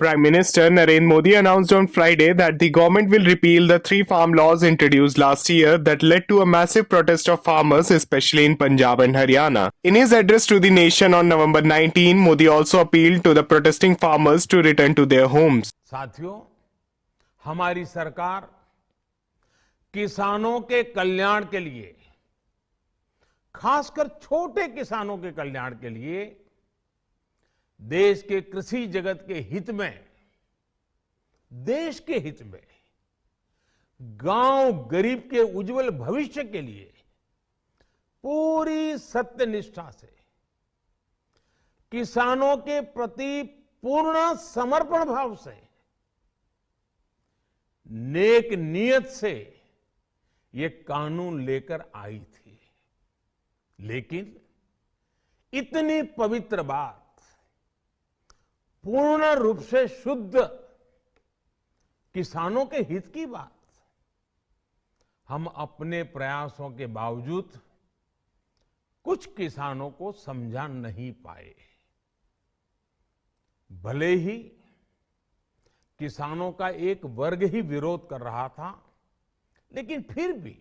Prime Minister Narendra Modi announced on Friday that the government will repeal the three farm laws introduced last year that led to a massive protest of farmers, especially in Punjab and Haryana. In his address to the nation on November 19, Modi also appealed to the protesting farmers to return to their homes. साथियों, हमारी सरकार किसानों के कल्याण के लिए, खासकर छोटे किसानों के कल्याण के लिए देश के कृषि जगत के हित में, देश के हित में, गांव गरीब के उज्जवल भविष्य के लिए पूरी सत्यनिष्ठा से, किसानों के प्रति पूर्ण समर्पण भाव से, नेक नियत से ये कानून लेकर आई थी। लेकिन इतनी पवित्र बात, पूर्ण रूप से शुद्ध किसानों के हित की बात, हम अपने प्रयासों के बावजूद कुछ किसानों को समझा नहीं पाए। भले ही किसानों का एक वर्ग ही विरोध कर रहा था, लेकिन फिर भी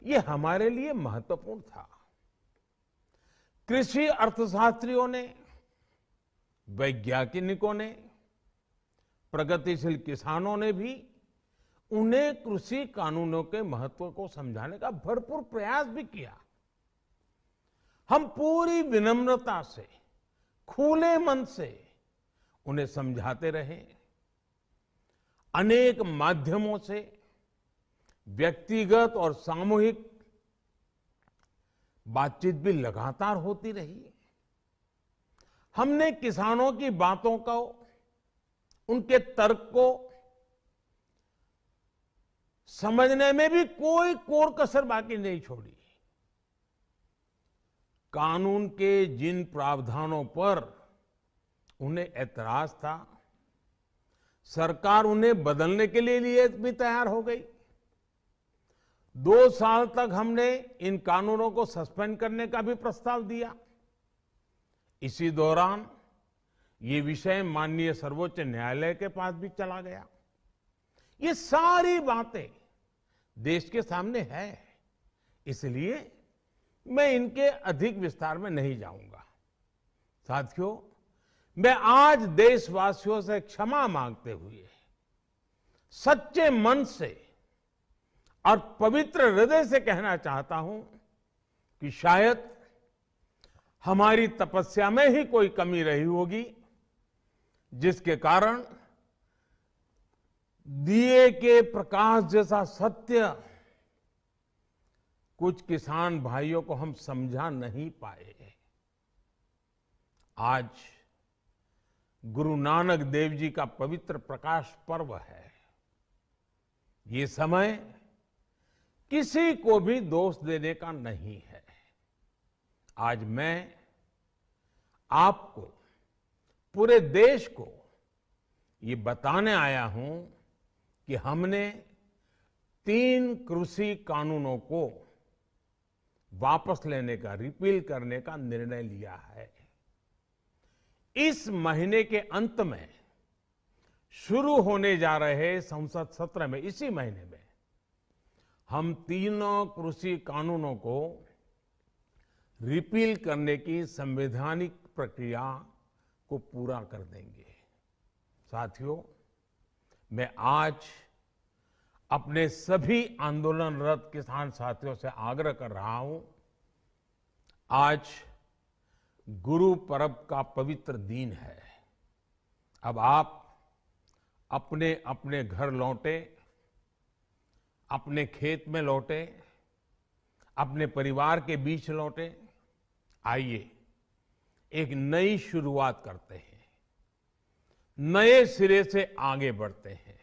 ये हमारे लिए महत्वपूर्ण था। कृषि अर्थशास्त्रियों ने, वैज्ञानिकों ने, प्रगतिशील किसानों ने भी उन्हें कृषि कानूनों के महत्व को समझाने का भरपूर प्रयास भी किया। हम पूरी विनम्रता से, खुले मन से उन्हें समझाते रहे। अनेक माध्यमों से व्यक्तिगत और सामूहिक बातचीत भी लगातार होती रही। हमने किसानों की बातों को, उनके तर्क को समझने में भी कोई कोर कसर बाकी नहीं छोड़ी। कानून के जिन प्रावधानों पर उन्हें ऐतराज था, सरकार उन्हें बदलने के लिए भी तैयार हो गई। 2 साल तक हमने इन कानूनों को सस्पेंड करने का भी प्रस्ताव दिया। इसी दौरान ये विषय माननीय सर्वोच्च न्यायालय के पास भी चला गया। ये सारी बातें देश के सामने है, इसलिए मैं इनके अधिक विस्तार में नहीं जाऊंगा। साथियों, मैं आज देशवासियों से क्षमा मांगते हुए सच्चे मन से और पवित्र हृदय से कहना चाहता हूं कि शायद हमारी तपस्या में ही कोई कमी रही होगी, जिसके कारण दिए के प्रकाश जैसा सत्य कुछ किसान भाइयों को हम समझा नहीं पाए। आज गुरु नानक देव जी का पवित्र प्रकाश पर्व है। ये समय किसी को भी दोष देने का नहीं है। आज मैं आपको, पूरे देश को ये बताने आया हूं कि हमने 3 कृषि कानूनों को वापस लेने का, रिपील करने का निर्णय लिया है। इस महीने के अंत में शुरू होने जा रहे संसद सत्र में, इसी महीने में, हम 3 कृषि कानूनों को रिपील करने की संवैधानिक प्रक्रिया को पूरा कर देंगे। साथियों, मैं आज अपने सभी आंदोलनरत किसान साथियों से आग्रह कर रहा हूं, आज गुरु पर्व का पवित्र दिन है। अब आप अपने अपने घर लौटे, अपने खेत में लौटे, अपने परिवार के बीच लौटे। आइए एक नई शुरुआत करते हैं, नए सिरे से आगे बढ़ते हैं।